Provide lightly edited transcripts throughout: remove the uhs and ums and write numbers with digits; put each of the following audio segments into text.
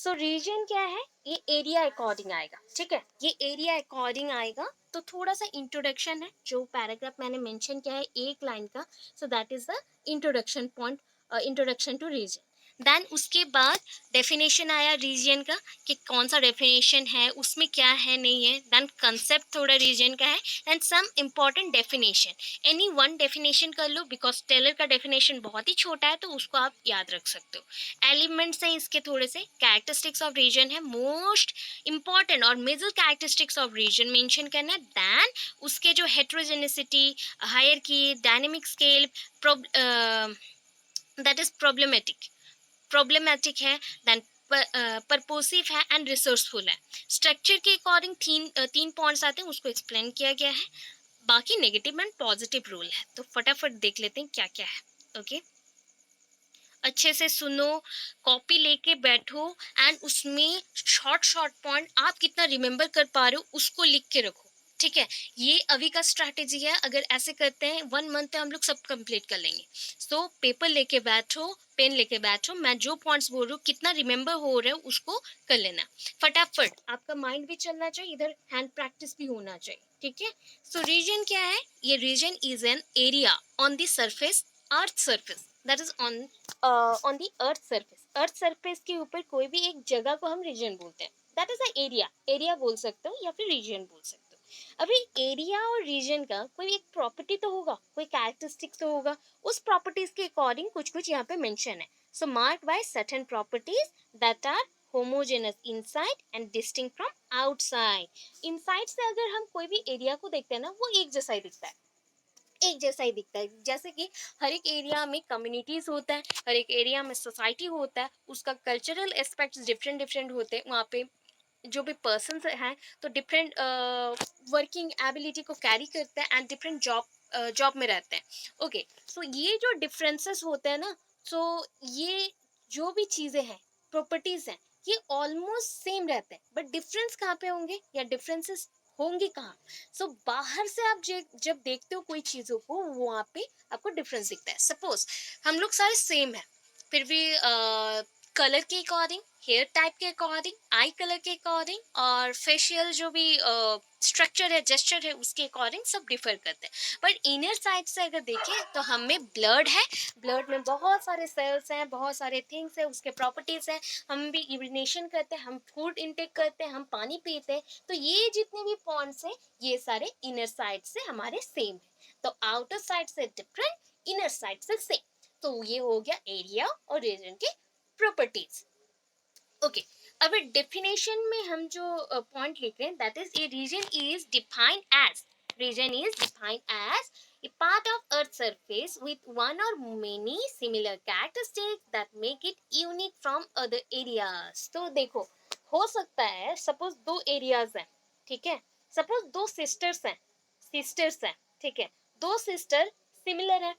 सो reason क्या है, ये एरिया अकॉर्डिंग आएगा, ठीक है, ये एरिया अकॉर्डिंग आएगा। तो थोड़ा सा इंट्रोडक्शन है, जो पैराग्राफ मैंने मेंशन किया है एक लाइन का, so that is the introduction point, introduction to region. Then उसके बाद डेफिनेशन आया रीजन का, कि कौन सा डेफिनेशन है, उसमें क्या है नहीं है। देन कंसेप्ट थोड़ा रीजन का है, and some important definition. Any one definition कर लो, बिकॉज टेलर का डेफिनेशन बहुत ही छोटा है, तो उसको आप याद रख सकते हो। एलिमेंट्स हैं इसके थोड़े से, कैरेक्टरिस्टिक्स ऑफ रीजन है, मोस्ट इंपॉर्टेंट और major characteristics of region mention करना है। देन उसके जो heterogeneity, hierarchy, dynamic scale, that is problematic है। देन परपोसिव है एंड रिसोर्सफुल है। स्ट्रक्चर के अकॉर्डिंग तीन पॉइंट्स आते हैं, उसको एक्सप्लेन किया गया है। बाकी नेगेटिव एंड पॉजिटिव रूल है, तो फटाफट देख लेते हैं क्या क्या है। ओके, अच्छे से सुनो, कॉपी लेके बैठो, एंड उसमें शॉर्ट शॉर्ट पॉइंट आप कितना रिमेंबर कर पा रहे हो उसको लिख के रखो, ठीक है। ये अभी का स्ट्रैटेजी है, अगर ऐसे करते हैं 1 मंथ में हम लोग सब कंप्लीट कर लेंगे। सो पेपर लेके बैठो, पेन लेके बैठो, मैं जो पॉइंट्स बोल रही हूँ कितना रिमेंबर हो रहा है उसको कर लेना फटाफट। आपका माइंड भी चलना चाहिए, इधर हैंड प्रैक्टिस भी होना चाहिए, ठीक है। सो रीजन क्या है, ये region is an area on the surface, earth surface, that is on the earth surface. Earth surface के ऊपर कोई भी एक जगह को हम रीजन बोलते हैं, that is a area. Area बोल सकते हो या फिर रीजन बोल सकते हो। अभी एरिया और रीजन का कोई एक प्रॉपर्टी तो होगा, कोई कैरेक्टरिस्टिक्स तो होगा, उस प्रॉपर्टीज के अकॉर्डिंग कुछ कुछ यहाँ पे मेंशन है। So mark by certain properties that are homogeneous inside and distinct from outside. Inside से अगर हम कोई भी एरिया को देखते हैं ना, वो एक जैसा ही दिखता है, एक जैसा ही दिखता है। जैसे कि हर एक एरिया में कम्युनिटीज होता है, हर एक एरिया में सोसाइटी होता है, उसका कल्चरल एस्पेक्ट्स डिफरेंट डिफरेंट होते हैं। वहाँ पे जो भी पर्सन हैं, तो डिफरेंट वर्किंग एबिलिटी को कैरी करते हैं, एंड डिफरेंट जॉब में रहते हैं। ओके, सो ये जो डिफरेंसेस होते हैं ना, सो ये जो भी चीज़ें हैं, प्रॉपर्टीज हैं, ये ऑलमोस्ट सेम रहते हैं, बट डिफरेंस कहाँ पे होंगे या डिफरेंसेस होंगे कहाँ। सो बाहर से आप जब देखते हो कोई चीज़ों को, वहाँ पे आपको डिफरेंस दिखता है। सपोज हम लोग सारे सेम है, फिर भी कलर के अकॉर्डिंग, हेयर टाइप के अकॉर्डिंग, आई कलर के अकॉर्डिंग, और फेशियल जो भी स्ट्रक्चर है, जेस्चर है, उसके अकॉर्डिंग सब डिफर करते हैं। बट इनर साइड से अगर देखें तो हम में ब्लड है, ब्लड में बहुत सारे सेल्स हैं, बहुत सारे थिंग्स हैं, उसके प्रॉपर्टीज हैं। हम भी यूरिनेशन करते हैं, हम फूड इनटेक करते हैं, हम पानी पीते हैं, तो ये जितने भी पॉइंट्स हैं, ये सारे इनर साइड से हमारे सेम है। तो आउटर साइड से डिफरेंट, इनर साइड से सेम। तो ये हो गया एरिया और रीजन के प्रॉपर्टीज। ओके, अब डेफिनेशन में हम जो पॉइंट लिख रहे हैं, that is a region is defined as, region is defined as a part of earth surface with one or many similar characteristics that make it unique from other areas। तो देखो, हो सकता है सपोज दो areas हैं, ठीक है, suppose दो सिस्टर्स हैं, ठीक है, दो सिस्टर सिमिलर है,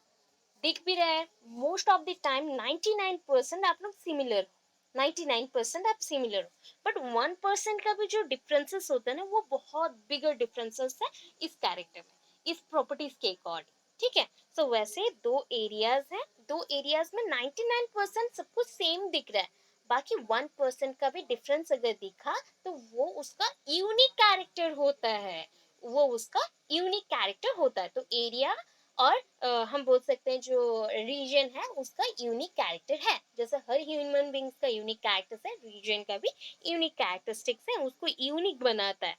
दिख भी रहा है, मोस्ट ऑफ द टाइम 99% आप लोग सिमिलर हो, 99% आप सिमिलर हो, बट 1% का भी जो डिफरेंसेस होता है ना, वो बहुत बिगर डिफरेंसेस है इस कैरेक्टर में, इस प्रॉपर्टीज के अकॉर्डिंग, ठीक है। सो वैसे दो एरियाज हैं, दो एरियाज में 99% सब कुछ सेम दिख रहा है, बाकी 1% का भी डिफरेंस अगर दिखा, तो वो उसका यूनिक कैरेक्टर होता है, वो उसका यूनिक कैरेक्टर होता है। तो एरिया और हम बोल सकते हैं जो रीजन है, उसका यूनिक कैरेक्टर है। जैसे हर ह्यूमन बींग्स का यूनिक कैरेक्टर्स है, रीजन का भी यूनिक कैरेक्टरिस्टिक्स है, उसको यूनिक बनाता है।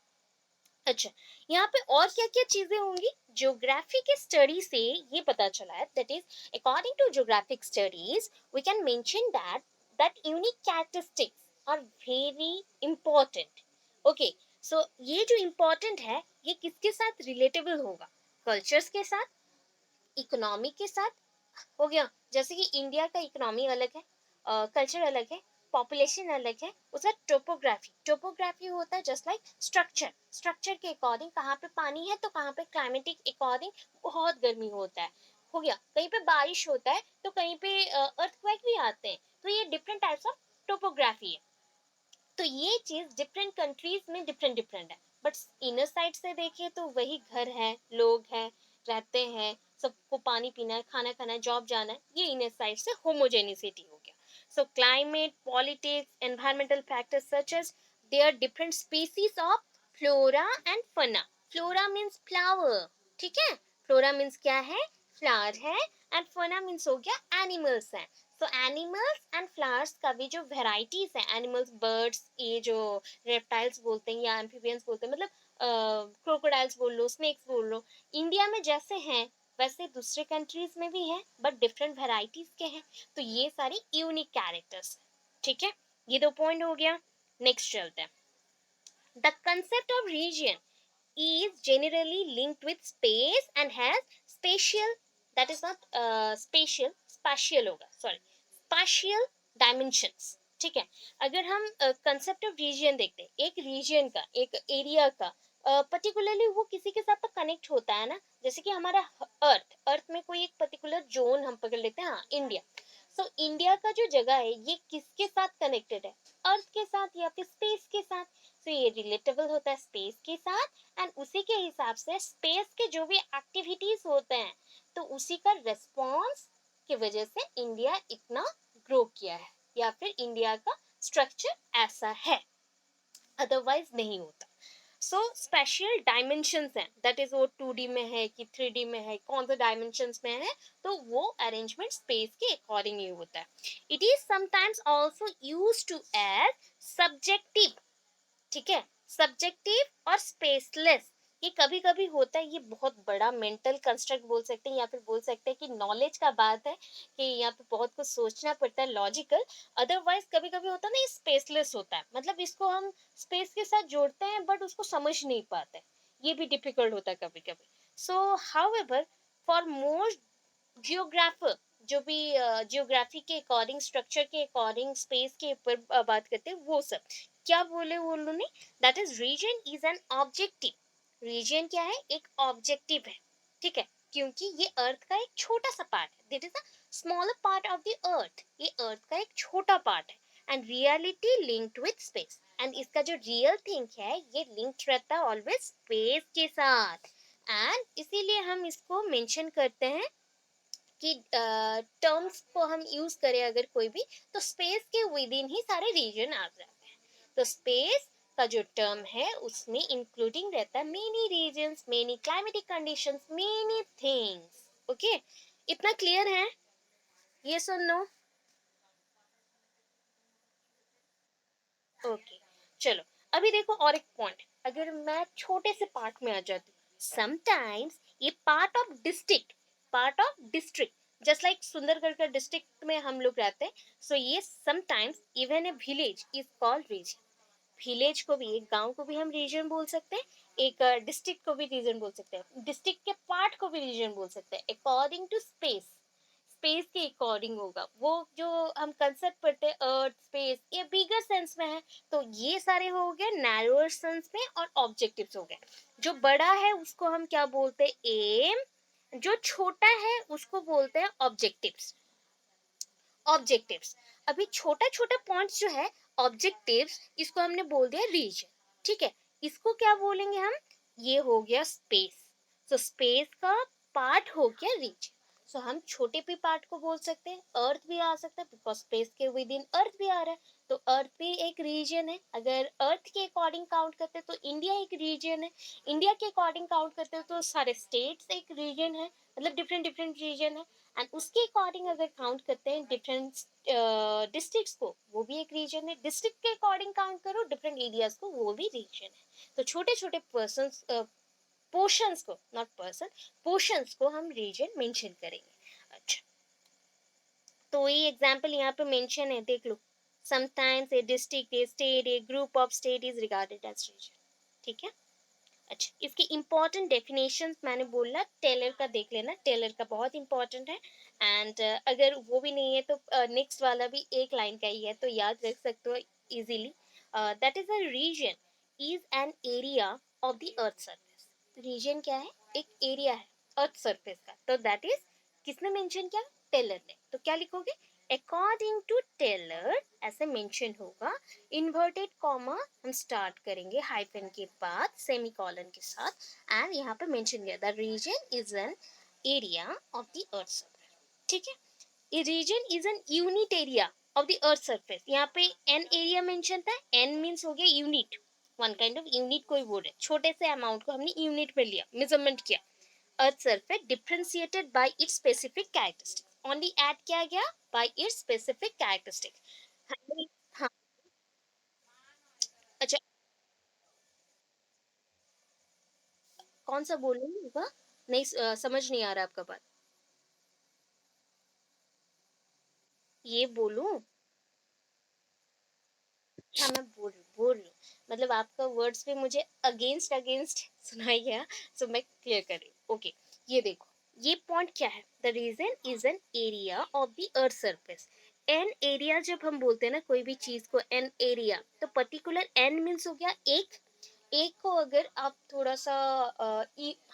अच्छा, यहाँ पे और क्या क्या चीजें होंगी, ज्योग्राफी के स्टडी से ये पता चला है, that is according to geographic studies we can mention that unique characteristics are very important. Okay, so ये जो इम्पोर्टेंट है, ये किसके साथ रिलेटेबल होगा, कल्चर्स के साथ, इकोनॉमी के साथ, हो गया। जैसे कि इंडिया का इकोनॉमी अलग है, कल्चर अलग है, पॉपुलेशन अलग है, उसका टोपोग्राफी होता है जस्ट लाइक स्ट्रक्चर के अकॉर्डिंग, कहाँ पे पानी है तो कहाँ पे क्लाइमेटिक अकॉर्डिंग बहुत गर्मी होता है, हो गया। कहीं पे बारिश होता है तो कहीं पे अर्थक्वेक भी आते हैं, तो ये डिफरेंट टाइप्स ऑफ टोपोग्राफी है। तो ये चीज डिफरेंट कंट्रीज में डिफरेंट डिफरेंट है, बट इनर साइड से देखें तो वही घर है, लोग हैं, रहते हैं, सबको पानी पीना है, खाना खाना है, जॉब जाना है, ये इनर साइड से होमोजेनिसिटी हो गया। So climate, politics, environmental factors such as there are different species of flora and fauna. Flora means flower, ठीक है. Flora means क्या है, flower है, and fauna means हो गया animals है. So animals and flowers का भी जो varieties है, animals, birds, ये जो reptiles बोलते हैं या amphibians बोलते हैं, मतलब crocodiles बोल लो, snakes बोल लो, इंडिया में जैसे हैं वैसे दूसरे कंट्रीज में भी है, बट डिफरेंट वेराइटीज के हैं. तो ये सारी यूनिक कैरेक्टर्स. ठीक है, ये 2 पॉइंट हो गया. नेक्स्ट चलते हैं. The concept of region is generally linked with space and has spatial, that is not spatial होगा, sorry, spatial dimensions. ठीक है, अगर हम कंसेप्ट ऑफ रीजन देखते हैं, एक रीजन का, एक एरिया का पर्टिकुलरली वो किसी के साथ तो कनेक्ट होता है ना. जैसे कि हमारा अर्थ में कोई एक पर्टिकुलर जोन हम पकड़ लेते हैं, हाँ इंडिया. सो इंडिया का जो जगह है ये किसके साथ कनेक्टेड है, अर्थ के साथ या फिर स्पेस के साथ. सो ये रिलेटेबल होता है स्पेस के साथ, एंड उसी के हिसाब से स्पेस के जो भी एक्टिविटीज होते हैं तो उसी का रिस्पॉन्स की वजह से इंडिया इतना ग्रो किया है, या फिर इंडिया का स्ट्रक्चर ऐसा है, अदरवाइज नहीं होता. सो स्पेशल डायमेंशंस हैं, दैट इज वो 2D में है कि 3D में है, कौन से डायमेंशंस में है, तो वो अरेंजमेंट स्पेस के अकॉर्डिंग ही होता है. It is sometimes also used to as subjective. ठीक है, सब्जेक्टिव और स्पेसलेस, ये कभी कभी होता है. ये बहुत बड़ा मेंटल कंस्ट्रक्ट बोल सकते हैं, या फिर बोल सकते हैं कि नॉलेज का बात है कि यहाँ पे बहुत कुछ सोचना पड़ता है, लॉजिकल. अदरवाइज कभी कभी होता है ना, ये स्पेसलेस होता है, मतलब इसको हम स्पेस के साथ जोड़ते हैं बट उसको समझ नहीं पाते, ये भी डिफिकल्ट होता है कभी कभी. सो हाउएवर, फॉर मोस्ट जियोग्राफर, जो भी जियोग्राफी के अकॉर्डिंग, स्ट्रक्चर के अकॉर्डिंग स्पेस के ऊपर बात करते हैं, वो सब क्या बोले वो उन्होंने, that is region is an objective. रीजन क्या है, एक ऑब्जेक्टिव है. ठीक है, क्योंकि ये अर्थ का एक छोटा सा पार्ट है, that is a smaller part of the earth, ये अर्थ का एक छोटा पार्ट है, and reality linked with space, and इसका जो रियल थिंग है ये लिंक्ड रहता है ऑलवेज स्पेस के साथ. एंड इसीलिए हम इसको मेंशन करते हैं कि टर्म्स को हम यूज करें अगर कोई भी, तो स्पेस के विद इन ही सारे रीजन आ जाते हैं. तो स्पेस का जो टर्म है उसमें इंक्लूडिंग रहता है many regions, many climatic conditions, many things. Okay, इतना क्लियर है, ये सुन नो. ओके, चलो अभी देखो और एक पॉइंट, अगर मैं छोटे से पार्ट में आ जाती हूँ, समटाइम्स ये part of district, just like Sundargarh का डिस्ट्रिक्ट में हम लोग रहते हैं. सो ये sometimes even a village is called region. Village को भी, एक गांव को भी हम रीजन बोल सकते हैं, एक डिस्ट्रिक्ट को भी रीजन बोल सकते हैं, डिस्ट्रिक्ट के पार्ट को भी रीजन बोल सकते हैं, अकॉर्डिंग टू स्पेस. स्पेस के अकॉर्डिंग होगा वो, जो हम कंसेप्ट पढ़ते हैं अर्थ स्पेस, ये बिगर सेंस में है. तो ये सारे हो गए नैरोअर सेंस में, और ऑब्जेक्टिव्स हो गए. जो बड़ा है उसको हम क्या बोलते हैं, एम. जो छोटा है उसको बोलते हैं ऑब्जेक्टिव्स. ऑब्जेक्टिव्स, अभी छोटा छोटा पॉइंट्स जो है ऑब्जेक्टिव्स, इसको हमने बोल दिया रीजन. ठीक है, इसको क्या बोलेंगे हम, ये हो गया स्पेस. सो स्पेस का पार्ट हो गया रीजन. सो हम छोटे पे पार्ट को बोल सकते हैं, अर्थ भी आ सकता है बिकॉज स्पेस के विद इन अर्थ भी आ रहा है, तो अर्थ भी एक रीजन है. अगर अर्थ के अकॉर्डिंग काउंट करते हैं तो इंडिया एक रीजन है, इंडिया के अकॉर्डिंग काउंट करते हैं तो सारे स्टेट्स एक रीजन है, मतलब डिफरेंट डिफरेंट रीजन है. एंड उसके अकॉर्डिंग अगर काउंट करते हैं डिफरेंट डिस्ट्रिक्ट्स को, वो भी एक रीजन है. डिस्ट्रिक्ट के अकॉर्डिंग काउंट करो डिफरेंट एरियाज को, वो भी रीजन है. तो छोटे छोटे पर्सन्स, पोर्शंस को, नॉट पर्सन, पोर्शंस को हम रीजन मेंशन करेंगे. अच्छा, तो ये एग्जांपल यहाँ पे मेंशन है, देख लो. Sometimes a district, a state, a group of state is regarded as region. ठीक है. अच्छा, इसकी इंपॉर्टेंट डेफिनेशंस मैंने बोला, टेलर का देख लेना, टेलर का बहुत इंपॉर्टेंट है. एंड अगर वो भी नहीं है तो नेक्स्ट वाला भी एक लाइन का ही है, तो याद रख सकते हो easily. That is a region is an area of the earth surface. रीजन क्या है, एक एरिया है अर्थ सरफेस का, तो दैट इज, किसने मेंशन किया, टेलर ने. तो क्या लिखोगे, अकॉर्डिंग टू टेलर, ऐसे मेंशन होगा. इन्वर्टेड कॉमा हम स्टार्ट करेंगे हाइफन के बाद सेमी कॉलन के साथ, एंड यहाँ पे मेंशन किया the region is an area of the earth surface. ठीक है, a region is an unit area. Of the earth surface. यहाँ पे एन एरिया मेंशन था, एन मींस हो गया unit, one kind of unit कोई बोल रहे, छोटे से अमाउंट को हमने यूनिट में लिया, मेजरमेंट किया। Earth surface differentiated bye it's specific characteristics, only add किया गया बाय इट्स स्पेसिफिक कैरेक्टरिस्टिक्स। हाँ, अच्छा, कौन सा बोलूँ? नहीं, समझ नहीं आ रहा आपका बात। ये बोलूँ? हाँ, मैं बोल रही हूँ। मतलब आपका वर्ड्स पे मुझे अगेंस्ट अगेंस्ट सुनाई गया, सो मैं क्लियर कर रही हूँ। ओके, ये देखो, ये पॉइंट क्या है? The region is an area of the earth surface. An area जब हम बोलते हैं ना कोई भी चीज को, एन एरिया, तो पर्टिकुलर एन मीन्स हो गया एक। एक को अगर आप थोड़ा सा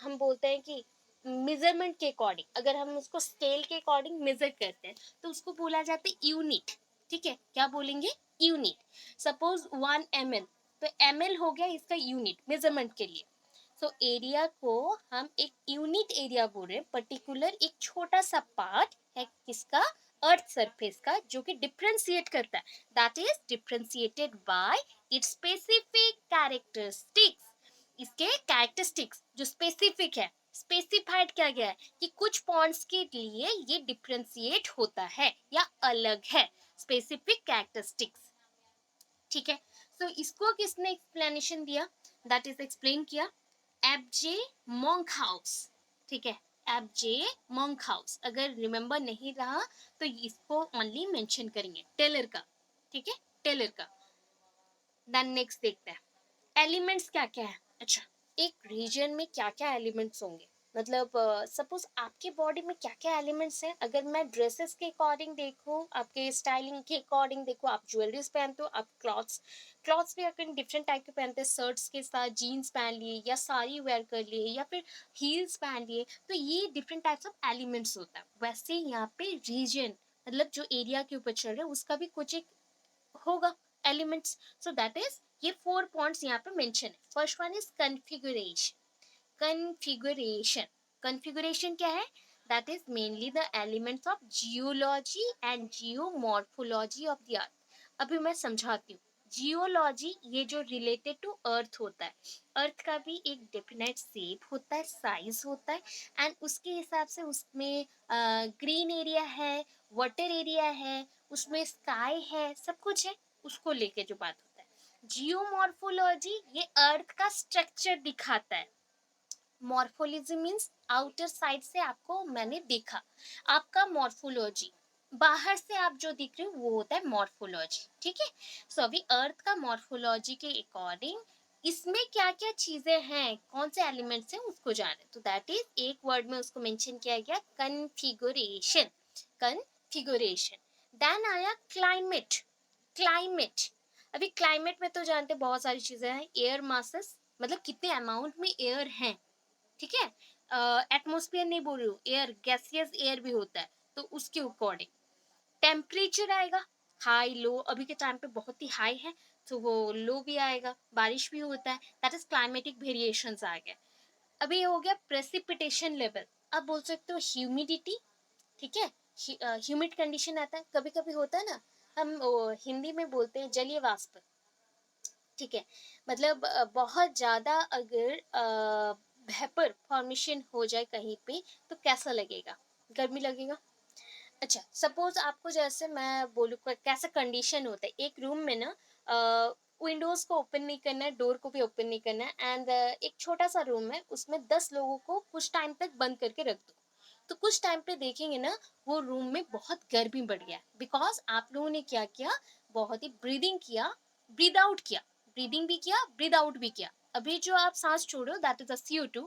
हम बोलते हैं कि मेजरमेंट के अकॉर्डिंग, अगर हम उसको स्केल के अकॉर्डिंग मेजर करते हैं, तो उसको बोला जाता है यूनिट। ठीक है, क्या बोलेंगे? यूनिट। सपोज 1 ml, तो ml हो गया इसका यूनिट मेजरमेंट के लिए। सो एरिया को हम एक यूनिट एरिया बोल रहे हैं, पर्टिकुलर एक छोटा सा पार्ट है किसका? अर्थ सरफेस का, जो कि डिफरेंशिएट करता है, that is differentiated bye it's specific characteristics. इसके कैरेक्टरिस्टिक्स जो स्पेसिफिक है, स्पेसिफाइड किया गया है कि कुछ पॉइंट्स के लिए ये डिफरेंशिएट होता है या अलग है, स्पेसिफिक कैरेक्टरिस्टिक्स। ठीक है, सो इसको किसने एक्सप्लेनेशन दिया? दैट इज एक्सप्लेन किया एफजे मोंकहाउस। ठीक है, एफजे मोंकहाउस। अगर रिमेंबर नहीं रहा तो इसको ओनली मेंशन करेंगे, टेलर का। ठीक है, टेलर का। देन नेक्स्ट देखते हैं एलिमेंट्स क्या क्या है। अच्छा, एक रीजन में क्या क्या एलिमेंट्स होंगे, मतलब सपोज आपके बॉडी में क्या क्या एलिमेंट्स हैं। अगर मैं ड्रेसेस के अकॉर्डिंग देखूं, आपके स्टाइलिंग के अकॉर्डिंग देखूं, आप ज्वेलरीज पहनते हो, आप क्लॉथ्स क्लॉथ्स भी अगर डिफरेंट टाइप के पहनते हैं, शर्ट्स के साथ जीन्स पहन लिए या साड़ी वेयर कर लिए या फिर हील्स पहन लिए, तो ये डिफरेंट टाइप्स ऑफ एलिमेंट्स होता है। वैसे यहाँ पे रीजन, मतलब जो एरिया के ऊपर चल रहा है उसका भी कुछ एक होगा एलिमेंट्स। सो दैट इज, ये 4 पॉइंट्स यहाँ पे मेंशन है। First one is configuration. Configuration, configuration क्या है? That is mainly the elements of geology and geomorphology of the अर्थ। अभी मैं समझाती हूँ। जियोलॉजी, ये जो रिलेटेड टू अर्थ होता है, अर्थ का भी एक डेफिनेट शेप होता है, साइज होता है, एंड उसके हिसाब से उसमें ग्रीन एरिया है, वाटर एरिया है, उसमें स्काई है, सब कुछ है, उसको लेके जो बात होता है। जियोमॉर्फोलॉजी ये अर्थ का स्ट्रक्चर दिखाता है। मॉर्फोलॉजी मीन्स आउटर साइड से आपको मैंने देखा, आपका मॉर्फोलॉजी, बाहर से आप जो दिख रहे हो वो होता है मॉर्फोलॉजी। ठीक है, सो अभी अर्थ का मॉर्फोलॉजी के अकॉर्डिंग इसमें क्या क्या चीजें हैं, कौन से एलिमेंट्स हैं, उसको जाने। तो दैट इज, एक वर्ड में उसको मेंशन किया गया, कन्फिगुरेशन। कन्फिगुरेशन। देन आया क्लाइमेट। क्लाइमेट, अभी क्लाइमेट में तो जानते हैं बहुत सारी चीजें हैं। एयर मासेस, मतलब कितने अमाउंट में एयर हैं। ठीक है, एटमोस्फियर नहीं बोल रही हूँ, एयर, गैसियस एयर भी होता है, तो उसके अकॉर्डिंग टेम्परेचर आएगा, हाई लो। अभी के टाइम पे बहुत ही हाई है, तो वो लो भी आएगा, बारिश भी होता है, दैट इज क्लाइमेटिक वेरिएशंस आ गए। अभी ये हो गया प्रेसिपिटेशन लेवल। अब बोल सकते हो ह्यूमिडिटी। ठीक है, ह्यूमिड कंडीशन आता है, कभी कभी होता है ना, हम हिंदी में बोलते हैं जलीय वाष्प। ठीक है, मतलब बहुत ज़्यादा अगर वेपर फॉर्मेशन हो जाए कहीं पे, तो कैसा लगेगा? गर्मी लगेगा। अच्छा, सपोज आपको, जैसे मैं बोलूँ कैसा कंडीशन होता है, एक रूम में ना विंडोज को ओपन नहीं करना है, डोर को भी ओपन नहीं करना है, एंड एक छोटा सा रूम है, उसमें 10 लोगों को कुछ टाइम तक बंद करके रख दो। तो कुछ टाइम पे देखेंगे ना, वो रूम में बहुत गर्मी बढ़ गया, बिकॉज आप लोगों ने क्या किया, बहुत ही ब्रीदिंग किया, ब्रीद आउट किया, ब्रीदिंग भी किया, ब्रीद आउट भी किया। अभी जो आप सांस छोड़ो, दैट इज अ CO2,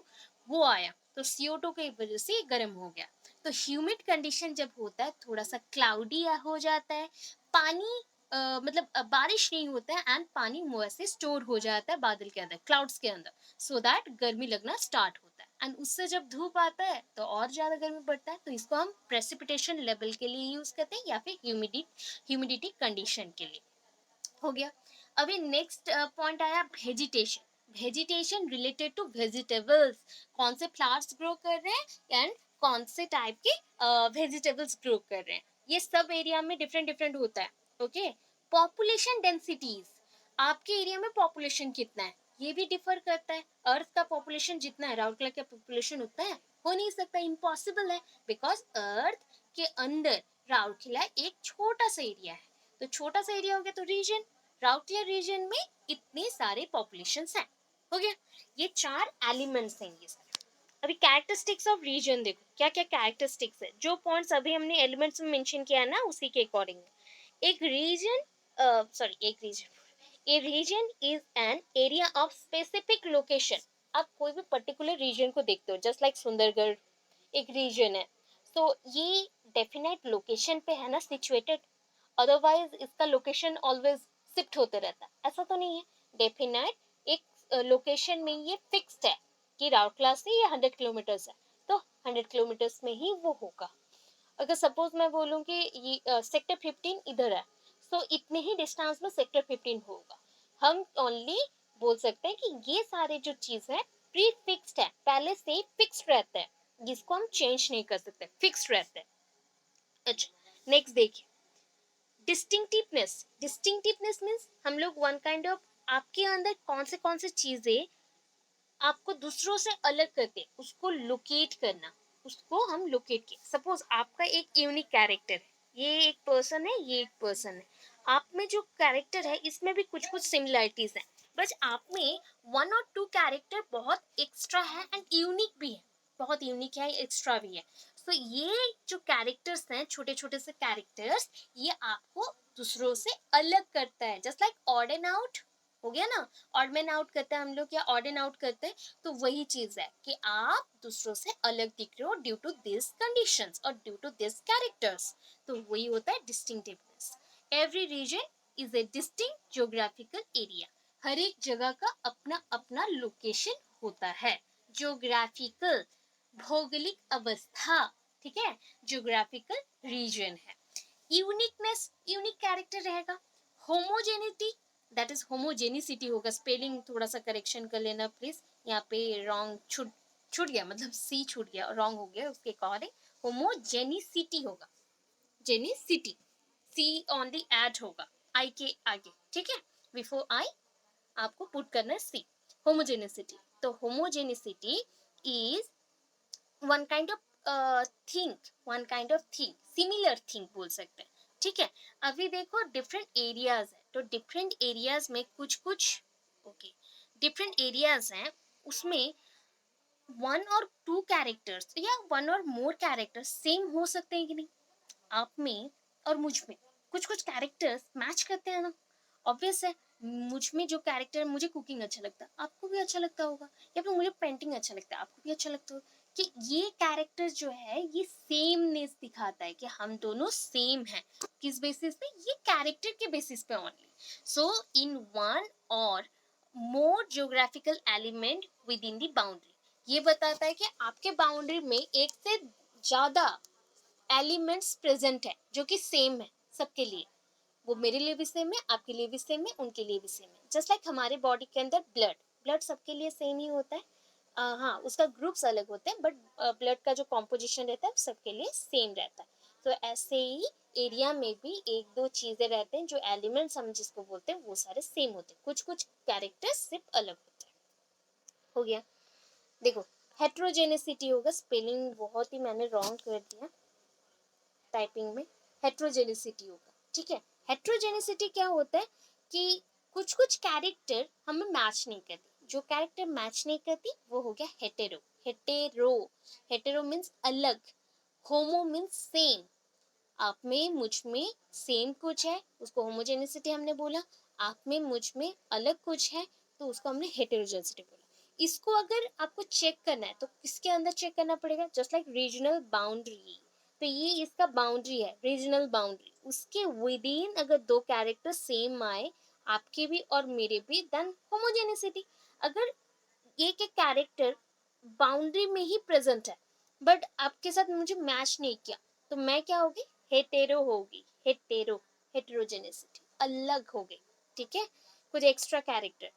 वो आया, तो CO2 की वजह से गर्म हो गया। तो ह्यूमिड कंडीशन जब होता है, थोड़ा सा क्लाउडी हो जाता है, पानी मतलब बारिश नहीं होता है, एंड पानी वैसे स्टोर हो जाता है बादल के अंदर, क्लाउड्स के अंदर, सो दैट गर्मी लगना स्टार्ट होता है, एंड उससे जब धूप आता है तो और ज़्यादा गर्मी बढ़ता है। तो इसको हम प्रेसिपिटेशन लेवल के लिए यूज़ करते हैं, या फिर ह्यूमिडिटी कंडीशन के लिए। हो गया। अभी नेक्स्ट पॉइंट आया vegetation. Vegetation related to vegetables, कौन से फ्लावर्स ग्रो कर रहे हैं एंड कौन से टाइप के वेजिटेबल्स ग्रो कर रहे हैं, ये सब एरिया में डिफरेंट डिफरेंट होता है। ओके। पॉपुलेशन डेंसिटीज, आपके एरिया में पॉपुलेशन कितना है ये भी डिफर करता है। अर्थ का पॉपुलेशन जितना है राउरकेला का पॉपुलेशन उतना है, हो नहीं सकता, इम्पॉसिबल है, बिकॉज अर्थ के अंदर राउरकेला एक छोटा सा एरिया है। तो छोटा सा एरिया हो गया तो रीजन, राउरकेला रीजन में इतने सारे पॉपुलेशन हैं। हो गया, ये 4 एलिमेंट्स हैं ये सारे। अभी कैरेक्टरिस्टिक्स ऑफ रीजन देखो क्या क्या कैरेक्टरिस्टिक्स है, जो पॉइंट्स अभी हमने एलिमेंट्स में मेंशन किया है ना उसी के अकॉर्डिंग। एक रीजन, एक region, a region is an area of specific location. आप कोई भी पर्टिकुलर रीजन को देखते हो, जस्ट लाइक सुंदरगढ़ एक रीजन है, तो ये डेफिनेट लोकेशन पे है ना सिचुएटेड, अदरवाइज इसका लोकेशन ऑलवेज शिफ्ट होते रहता है, ऐसा तो नहीं है। डेफिनेट एक लोकेशन में ये फिक्स्ड है कि राउरकेला से ये 100 किलोमीटर्स है, तो 100 किलोमीटर्स में ही वो होगा। अगर सपोज मैं बोलूँ कि ये सेक्टर 15 इधर है, तो इतने ही डिस्टेंस में सेक्टर 15 होगा। हम ओनली बोल सकते हैं कि ये सारे जो चीज है प्री फिक्स्ड है, पहले से ही फिक्स्ड रहता है, जिसको हम चेंज नहीं कर सकते, फिक्स्ड रहता है। अच्छा, नेक्स्ट देखिए, डिस्टिंक्टिवनेस। डिस्टिंक्टिवनेस मीन्स हम लोग वन काइंड ऑफ, आपके अंदर कौन से चीजें आपको दूसरों से अलग करते उसको लोकेट करना, उसको हम लोकेट किए। सपोज आपका एक यूनिक कैरेक्टर है, ये एक पर्सन है, ये एक पर्सन है, आप में जो कैरेक्टर है इसमें भी कुछ कुछ सिमिलरिटीज हैं, बस आप में 1 और 2 कैरेक्टर बहुत एक्स्ट्रा है एंड यूनिक भी है, बहुत यूनिक है, एक्स्ट्रा भी है। तो ये जो कैरेक्टर्स हैं, छोटे छोटे से कैरेक्टर्स, ये आपको दूसरों से अलग करता है, just like odd and out हो गया ना। ऑड मैन आउट करते हैं हम लोग या ऑड एंड आउट करते हैं, तो वही चीज है कि आप दूसरों से अलग दिख रहे हो ड्यू टू दिस कंडीशंस और ड्यू टू दिस कैरेक्टर्स, तो वही होता है distinctiveness. Every region is a distinct geographical area, हर एक जगह का अपना अपना लोकेशन होता है। ज्योग्राफिकल, भौगोलिक अवस्था, ठीक है, ज्योग्राफिकल रीजन है। यूनिकनेस, यूनिक कैरेक्टर रहेगा। होमोजेनिटी, दैट इज होमोजेनिसिटी होगा, स्पेलिंग थोड़ा सा करेक्शन कर लेना प्लीज, यहाँ पे रॉन्ग छूट छूट गया, मतलब सी छूट गया, रॉन्ग हो गया, उसके अकॉर्डिंग होमोजेनिसिटी होगा, जेनिसिटी, सी ओनली ऐड होगा आई के आगे, ठीक है, बिफोर आई आपको पुट करना है सी। होमोजेनिसिटी, तो homogeneity is one kind of thing, one kind of thing, similar thing बोल सकते हैं, ठीक है। अभी देखो डिफरेंट एरियाज है, तो डिफरेंट एरियाज में कुछ कुछ, ओके, डिफरेंट एरियाज हैं, उसमें 1 और 2 कैरेक्टर्स या 1 और मोर कैरेक्टर्स सेम हो सकते हैं कि नहीं, आप में और मुझ में कुछ कुछ कैरेक्टर्स मैच करते हैं ना, ऑब्वियस है। मुझ में जो कैरेक्टर, मुझे कुकिंग अच्छा लगता है, आपको भी अच्छा लगता होगा, या फिर मुझे पेंटिंग अच्छा लगता है, आपको भी अच्छा लगता होगा, कि ये कैरेक्टर जो है ये सेमनेस दिखाता है कि हम दोनों सेम हैं। किस बेसिस पे? ये कैरेक्टर के बेसिस पे ओनली। सो इन 1 और more geographical element within the boundary, ये बताता है कि आपके बाउंड्री में एक से ज्यादा एलिमेंट्स प्रेजेंट है जो कि सेम है सबके लिए, वो मेरे लिए भी सेम है, आपके लिए भी सेम है, उनके लिए भी सेम है। जस्ट लाइक हमारे बॉडी के अंदर ब्लड, ब्लड सबके लिए सेम ही होता है, हाँ उसका ग्रुप्स अलग होते हैं, बट ब्लड का जो कॉम्पोजिशन रहता है सबके लिए सेम रहता है। तो ऐसे ही एरिया में भी 1-2 चीजें रहते हैं जो एलिमेंट्स हम जिसको बोलते हैं वो सारे सेम होते हैं, कुछ कुछ कैरेक्टर्स सिर्फ अलग होते हैं। हो गया, देखो हेट्रोजेनेसिटी होगा, स्पेलिंग बहुत ही मैंने रॉन्ग कर दिया टाइपिंग में, हेट्रोजेनिसिटी होगा, ठीक है। हेट्रोजेनिसिटी क्या होता है कि कुछ कुछ कैरेक्टर हमें मैच नहीं करती, जो कैरेक्टर मैच नहीं करती वो हो गया हेटेरो। हेटेरो, हेटेरो मीन्स अलग, होमो मीन्स सेम, आप में मुझ में सेम कुछ है उसको होमोजेनिसिटी हमने बोला, आप में मुझ में अलग कुछ है तो उसको हमने हेटेरोजेनिसिटी बोला। इसको अगर आपको चेक करना है तो किसके अंदर चेक करना पड़ेगा, जस्ट लाइक रीजनल बाउंड्री, तो ये इसका बाउंड्री है, रीजनल बाउंड्री, उसके विद इन अगर 2 कैरेक्टर सेम आए, आपके भी और मेरे भी, देन होमोजेनिसिटी। अगर एक एक कैरेक्टर बाउंड्री में ही प्रेजेंट है बट आपके साथ मुझे मैच नहीं किया, तो मैं क्या होगी, हेटेरो होगी, हेटेरो, हेटेरोजेनेसिटी, अलग हो गई, ठीक है, कुछ एक्स्ट्रा कैरेक्टर।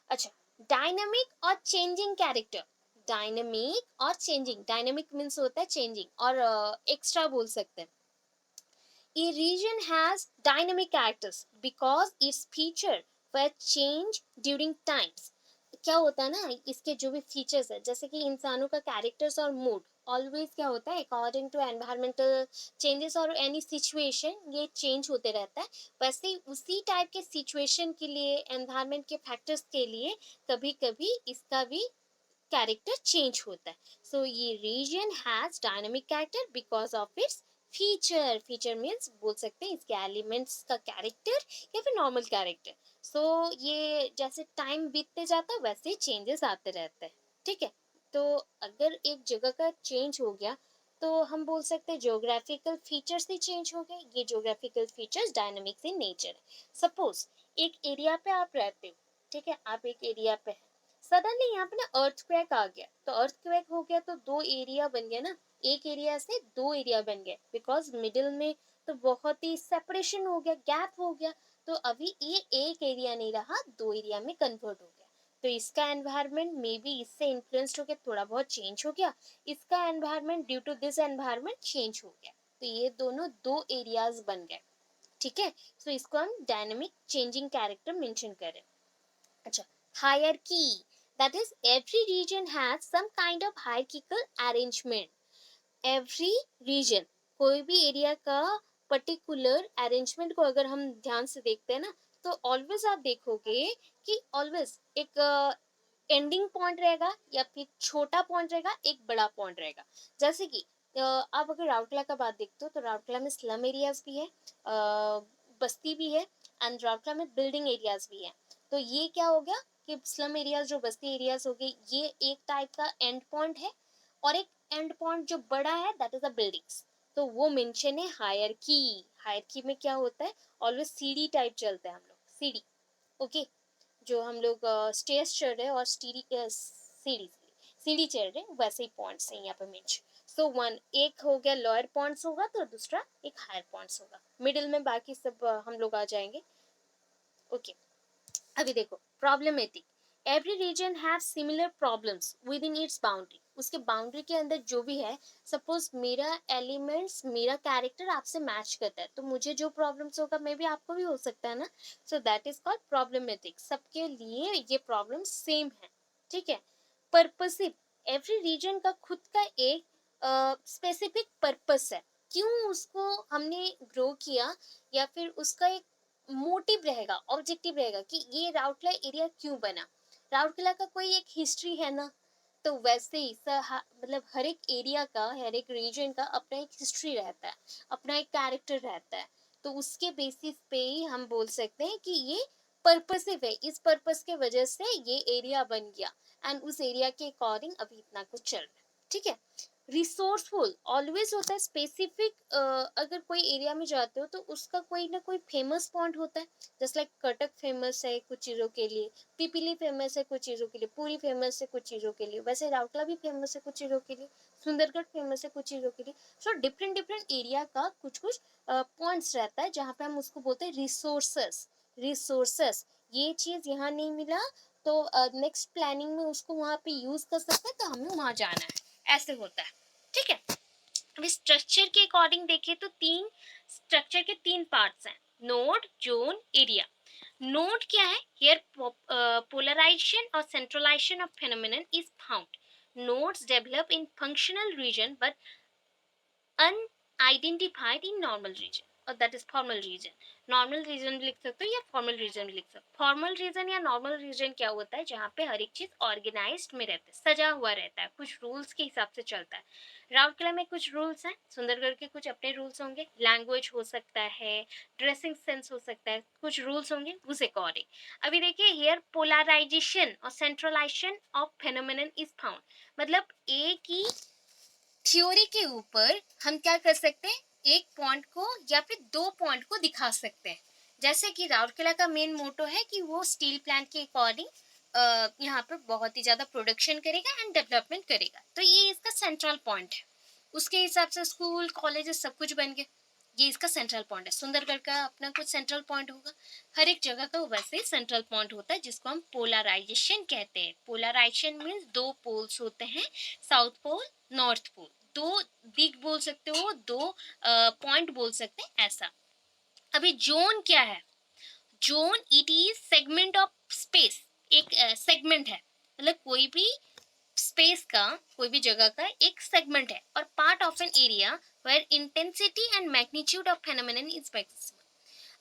अच्छा, डायनामिक और चेंजिंग कैरेक्टर, डायनामिक और चेंजिंग, डायनामिक मीन्स होता है चेंजिंग और एक्स्ट्रा बोल सकते हैं। A region has dynamic characters because its feature were change during times. क्या होता है ना, इसके जो भी फीचर्स है, जैसे कि इंसानों का कैरेक्टर्स और मूड ऑलवेज क्या होता है, अकॉर्डिंग टू एनवायरमेंटल चेंजेस और एनी सिचुएशन ये चेंज होते रहता है। वैसे ही उसी टाइप के सिचुएशन के लिए, एनवायरमेंट के फैक्टर्स के लिए कभी कभी इसका भी कैरेक्टर चेंज होता है। सो ये region has dynamic character because of its feature. Feature means बोल सकते हैं इसके एलिमेंट्स का कैरेक्टर या फिर नॉर्मल कैरेक्टर। सो ये जैसे टाइम बीतते जाता है वैसे चेंजेस आते रहते हैं। ठीक है, तो अगर एक जगह का चेंज हो गया तो हम बोल सकते हैं जोग्राफिकल फीचर्स ही चेंज हो गए। ये geographical features dynamics in nature है। सपोज एक एरिया पे आप रहते हो, ठीक है, आप एक एरिया पे है, सडनली यहाँ पे ना अर्थक्वेक आ गया, तो अर्थक्वेक हो गया तो दो एरिया बन गया ना, एक एरिया से दो एरिया बन गए, बिकॉज मिडिल में तो बहुत ही सेपरेशन हो गया, गैप हो गया, तो अभी ये एक एरिया नहीं रहा, दो एरिया में कन्वर्ट हो गया। तो इसका एनवायरनमेंट मे बी इससे इन्फ्लुएंस्ड होकर थोड़ा बहुत चेंज हो गया, इसका environment due to this environment change हो गया, तो ये दोनों दो एरियाज बन गए। ठीक है, सो इसको हम डायनेमिक चेंजिंग कैरेक्टर मेंशन करें। अच्छा, hierarchy, that is every region has some kind of hierarchical arrangement. Every region, कोई भी एरिया का पर्टिकुलर अरेंजमेंट को अगर हम ध्यान से देखते हैं ना, तो ऑलवेज आप देखोगे कि ऑलवेज एक एंडिंग पॉइंट रहेगा या फिर छोटा पॉइंट रहेगा, एक बड़ा पॉइंट रहेगा। जैसे कि आप अगर राउरकेला का बात देखते हो तो राउरकेला में स्लम एरियाज भी है, बस्ती भी है, एंड राउरकेला में बिल्डिंग एरियाज भी है। तो ये क्या हो गया कि स्लम एरियाज जो बस्ती एरियाज हो गए, ये एक टाइप का एंड पॉइंट है, और एक एंड पॉइंट जो बड़ा है दैट इज द बिल्डिंग्स। तो वो मेंशन है हायरकी। हायरकी में क्या होता है, ऑलवेज सीढ़ी टाइप चलता है हम लोग, सीढ़ी। ओके, जो हम लोग स्टेयर्स चढ़ रहे हैं और सीढ़ी सीढ़ी सीढ़ी चढ़ रहे हैं, वैसे ही पॉइंट्स हैं यहाँ पे मेंशन। सो वन एक हो गया लोअर पॉइंट्स होगा, तो दूसरा एक हायर पॉइंट्स होगा, मिडिल में बाकी सब हम लोग आ जाएंगे। ओके, अभी देखो problematic, every region have similar problems within its boundary. उसके बाउंड्री के अंदर जो भी है, सपोज मेरा एलिमेंट्स, मेरा कैरेक्टर आपसे मैच करता है, तो मुझे जो प्रॉब्लम्स होगा मे बी आपको भी हो सकता है ना। सो दैट इज कॉल्ड प्रॉब्लमेटिक, सबके लिए ये प्रॉब्लम सेम है। ठीक है, पर्पसिव, एवरी रीजन का खुद का एक स्पेसिफिक पर्पस है, क्यों उसको हमने ग्रो किया, या फिर उसका एक मोटिव रहेगा, ऑब्जेक्टिव रहेगा कि ये राउरकेला एरिया क्यों बना। राउरकेला का कोई एक हिस्ट्री है ना, तो वैसे ही मतलब हर एक एरिया का, हर एक रीजन का अपना एक हिस्ट्री रहता है, अपना एक कैरेक्टर रहता है। तो उसके बेसिस पे ही हम बोल सकते हैं कि ये पर्पसिव है, इस पर्पस के वजह से ये एरिया बन गया, एंड उस एरिया के अकॉर्डिंग अभी इतना कुछ चल रहा है। ठीक है, रिसोर्सफुल ऑलवेज होता है स्पेसिफिक। अगर कोई एरिया में जाते हो तो उसका कोई ना कोई फेमस पॉइंट होता है, जस्ट लाइक कटक फेमस है कुछ चीज़ों के लिए, पिपीली फेमस है कुछ चीज़ों के लिए, पूरी फेमस है कुछ चीज़ों के लिए, वैसे राउरकेला भी फेमस है कुछ चीज़ों के लिए, सुंदरगढ़ फेमस है कुछ चीज़ों के लिए। सो डिफरेंट डिफरेंट एरिया का कुछ कुछ पॉइंट्स रहता है जहाँ पे हम उसको बोलते हैं रिसोर्सेस। रिसोर्सेस, ये चीज़ यहाँ नहीं मिला तो नेक्स्ट प्लानिंग में उसको वहाँ पे यूज़ कर सकते हैं, तो हमें वहाँ जाना है, ऐसे होता है। ठीक है, अभी स्ट्रक्चर के अकॉर्डिंग देखें तो तीन स्ट्रक्चर के तीन पार्ट्स हैं, नोड, जोन, एरिया। नोड क्या है, हियर पोलराइजेशन और centralisation of phenomenon is found. Nodes develop in functional region but unidentified in normal region, और that is formal region. Normal region भी लिख सकते हो या फॉर्मल रीजन भी लिख सकते हो। फॉर्मल रीजन या नॉर्मल रीजन क्या होता है, जहाँ पे हर एक चीज ऑर्गेनाइज्ड में रहता है, सजा हुआ रहता है, कुछ रूल्स के हिसाब से चलता है। राउरकेला में कुछ रूल्स हैं, सुंदरगढ़ के कुछ अपने रूल्स होंगे, लैंग्वेज हो सकता है, ड्रेसिंग सेंस हो सकता है, कुछ रूल्स होंगे उस अकॉर्डिंग। अभी देखिए हियर पोलराइजेशन और centralisation of phenomenon is found, मतलब एक ही थ्योरी के ऊपर हम क्या कर सकते हैं, एक पॉइंट को या फिर दो पॉइंट को दिखा सकते हैं। जैसे कि राउरकेला का मेन मोटो है कि वो स्टील प्लांट के अकॉर्डिंग यहाँ पर बहुत ही ज़्यादा प्रोडक्शन करेगा एंड डेवलपमेंट करेगा, तो ये इसका सेंट्रल पॉइंट है। उसके हिसाब से स्कूल कॉलेजेस सब कुछ बन गए, ये इसका सेंट्रल पॉइंट है। सुंदरगढ़ का अपना कुछ सेंट्रल पॉइंट होगा, हर एक जगह का वैसे ही सेंट्रल पॉइंट होता है, जिसको हम पोलराइजेशन कहते हैं। पोलराइजेशन मीन्स दो पोल्स होते हैं, साउथ पोल, नॉर्थ पोल, दो दिग बोल सकते हो, दो पॉइंट बोल सकते हैं ऐसा। अभी ज़ोन क्या है? Zone it is segment of space, एक सेगमेंट है, मतलब कोई भी स्पेस का, कोई भी जगह का एक सेगमेंट है, और part of an area where intensity and magnitude of phenomenon is maximum.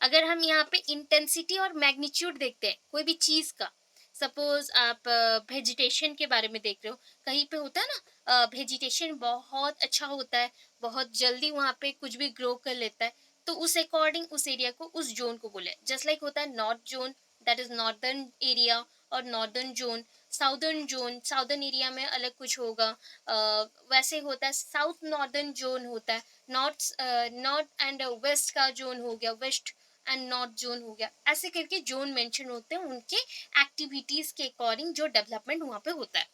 अगर हम यहाँ पे इंटेंसिटी और मैग्नीट्यूड देखते हैं कोई भी चीज़ का, सपोज आप वेजिटेशन के बारे में देख रहे हो, कहीं पे होता है ना वेजिटेशन बहुत अच्छा होता है, बहुत जल्दी वहाँ पे कुछ भी ग्रो कर लेता है, तो उस अकॉर्डिंग उस एरिया को, उस जोन को बोले। जस्ट लाइक होता है north zone, that is northern area, और northern zone, southern zone, southern area में अलग कुछ होगा। वैसे होता है साउथ नॉर्दर्न जोन होता है, नॉर्थ एंड वेस्ट का जोन हो गया, वेस्ट एंड नॉर्थ जोन हो गया, ऐसे करके जोन मेंशन होते हैं उनके एक्टिविटीज के अकॉर्डिंग जो डेवलपमेंट वहाँ पे होता है।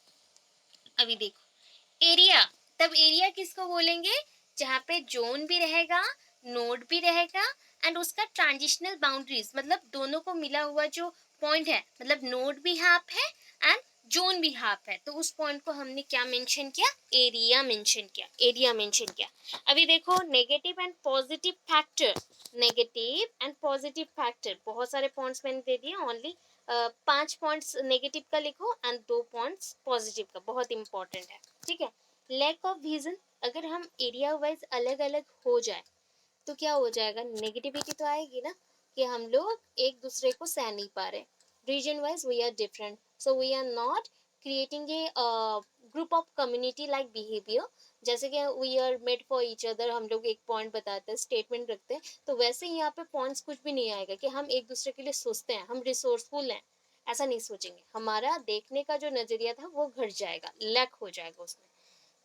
अभी देखो एरिया, तब एरिया किसको बोलेंगे? जहाँ पे जोन भी रहेगा, नोड भी रहेगा, एंड उसका ट्रांजिशनल बाउंड्रीज, मतलब दोनों को मिला हुआ जो पॉइंट है, मतलब नोड भी हाफ है एंड जोन भी हाफ है, तो उस पॉइंट को हमने क्या मेंशन किया? एरिया मेंशन किया, एरिया मेंशन किया। अभी देखो negative and positive factor, negative and positive factor, बहुत सारे पॉइंट्स मैंने दे दिए, ओनली 5 पॉइंट्स नेगेटिव का लिखो एंड 2 पॉइंट्स पॉजिटिव का, बहुत इंपॉर्टेंट है, ठीक है। लैक ऑफ विजन, अगर हम एरिया वाइज अलग अलग हो जाए तो क्या हो जाएगा? नेगेटिविटी तो आएगी ना, कि हम लोग एक दूसरे को सह नहीं पा रहे, region wise we are different, so we are not creating a group of community like behaviour. जैसे कि we are made for each other, हम लोग एक पॉइंट बताते हैं, स्टेटमेंट रखते हैं, तो वैसे ही यहाँ पे पॉइंट्स कुछ भी नहीं आएगा कि हम एक दूसरे के लिए सोचते हैं, हम रिसोर्सफुल हैं, ऐसा नहीं सोचेंगे, हमारा देखने का जो नजरिया था वो घट जाएगा, लैक हो जाएगा उसमें।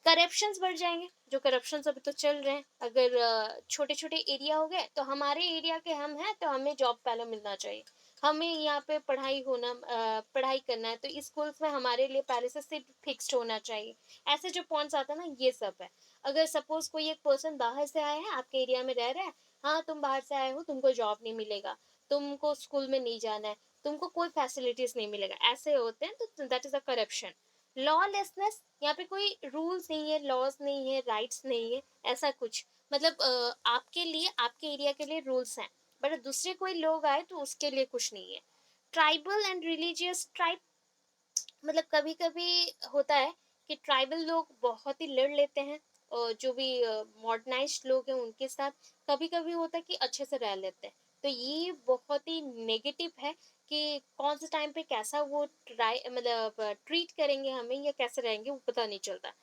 करप्शंस बढ़ जाएंगे, जो करप्शंस अभी तो चल रहे हैं, अगर छोटे छोटे एरिया हो गए तो हमारे एरिया के हम हैं तो हमें जॉब पहले मिलना चाहिए, हमें यहाँ पे पढ़ाई करना है तो स्कूल्स में हमारे लिए पहले से सीट फिक्स्ड होना चाहिए, ऐसे जो पॉइंट्स आते हैं ना, ये सब है। अगर सपोज कोई एक पर्सन बाहर से आया है, आपके एरिया में रह रहा है, हाँ तुम बाहर से आए हो, तुमको जॉब नहीं मिलेगा, तुमको स्कूल में नहीं जाना है, तुमको कोई फैसिलिटीज नहीं मिलेगा, ऐसे होते हैं, तो that is a corruption. Lawlessness, यहाँ पे कोई रूल्स नहीं है, लॉज नहीं है, राइट्स नहीं है, ऐसा कुछ, मतलब आपके लिए, आपके एरिया के लिए रूल्स हैं, बट दूसरे कोई लोग आए तो उसके लिए कुछ नहीं है। ट्राइबल एंड रिलीजियस, ट्राइब मतलब कभी कभी होता है कि ट्राइबल लोग बहुत ही लड़ लेते हैं, और जो भी मॉडर्नाइज्ड लोग हैं उनके साथ, कभी कभी होता है कि अच्छे से रह लेते हैं, तो ये बहुत ही नेगेटिव है कि कौन से टाइम पे कैसा वो ट्राई मतलब ट्रीट करेंगे हमें, या कैसे रहेंगे वो पता नहीं चलता।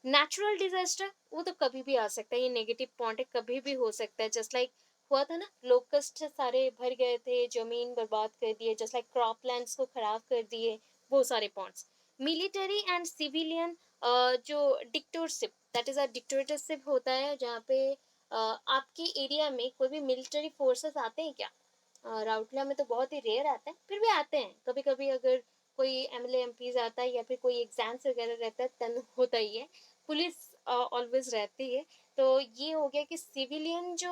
नेचुरल डिजास्टर वो तो कभी भी आ सकता है, ये नेगेटिव पॉइंट है, कभी भी हो सकता है, जस्ट लाइक हुआ था ना, लोकस्ट सारे भर गए थे, जमीन बर्बाद कर दिए, जस्ट लाइक क्रॉप लैंड्स को खराब कर दिए, वो सारे पॉइंट्स। मिलिट्री एंड सिविलियन, जो dictatorship, that is a dictatorship होता है, जहाँ पे आपके एरिया में कोई भी मिलिट्री फोर्सेस आते हैं क्या? राउरकेला में तो बहुत ही रेयर आते हैं, फिर भी आते हैं कभी कभी, अगर कोई एमएलए एमपीज आता है या फिर कोई एग्जाम्स वगैरह रहता है तब होता ही है, पुलिस ऑलवेज रहती है। तो ये हो गया कि सिविलियन जो,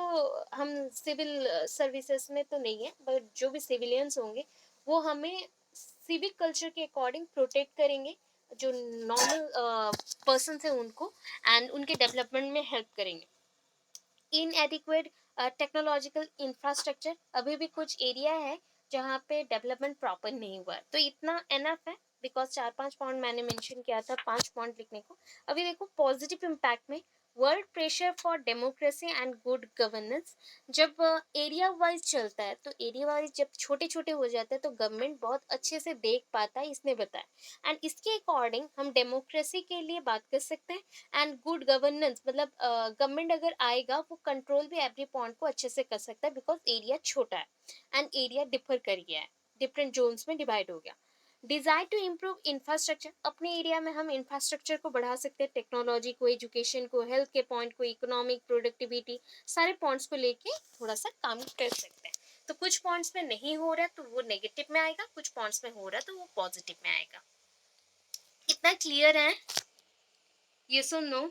हम सिविल सर्विसेज में तो नहीं है, बट जो भी सिविलियंस होंगे वो हमें सिविक कल्चर के अकॉर्डिंग प्रोटेक्ट करेंगे, जो नॉर्मल पर्सन है उनको, एंड उनके डेवलपमेंट में हेल्प करेंगे। इनएडिक्वेट टेक्नोलॉजिकल इंफ्रास्ट्रक्चर, अभी भी कुछ एरिया है जहाँ पे डेवलपमेंट प्रॉपर नहीं हुआ है, तो इतना एनफ है, बिकॉज 4-5 पॉइंट मैंने मेंशन किया था, 5 पॉइंट लिखने को। अभी देखो पॉजिटिव इम्पैक्ट में, world pressure for democracy and good governance, जब एरिया वाइज चलता है, तो एरिया वाइज जब छोटे छोटे हो जाते हैं तो गवर्नमेंट बहुत अच्छे से देख पाता है, इसने बताया, एंड इसके अकॉर्डिंग हम डेमोक्रेसी के लिए बात कर सकते हैं, एंड गुड गवर्नेंस मतलब गवर्नमेंट अगर आएगा वो कंट्रोल भी एवरी पॉइंट को अच्छे से कर सकता है, बिकॉज एरिया छोटा है एंड एरिया डिफर कर गया है, डिफरेंट जोन्स में डिवाइड हो गया। डिजायर टू इम्प्रूव इंफ्रास्ट्रक्चर, अपने एरिया में हम इंफ्रास्ट्रक्चर को बढ़ा सकते हैं, टेक्नोलॉजी को, एजुकेशन को, हेल्थ के पॉइंट को, इकोनॉमिक प्रोडक्टिविटी, सारे पॉइंट्स को लेके थोड़ा सा काम कर सकते हैं। तो कुछ पॉइंट्स में नहीं हो रहा है तो वो नेगेटिव में आएगा, कुछ पॉइंट्स में हो रहा है तो वो पॉजिटिव में आएगा। इतना क्लियर है? ये सुन नो।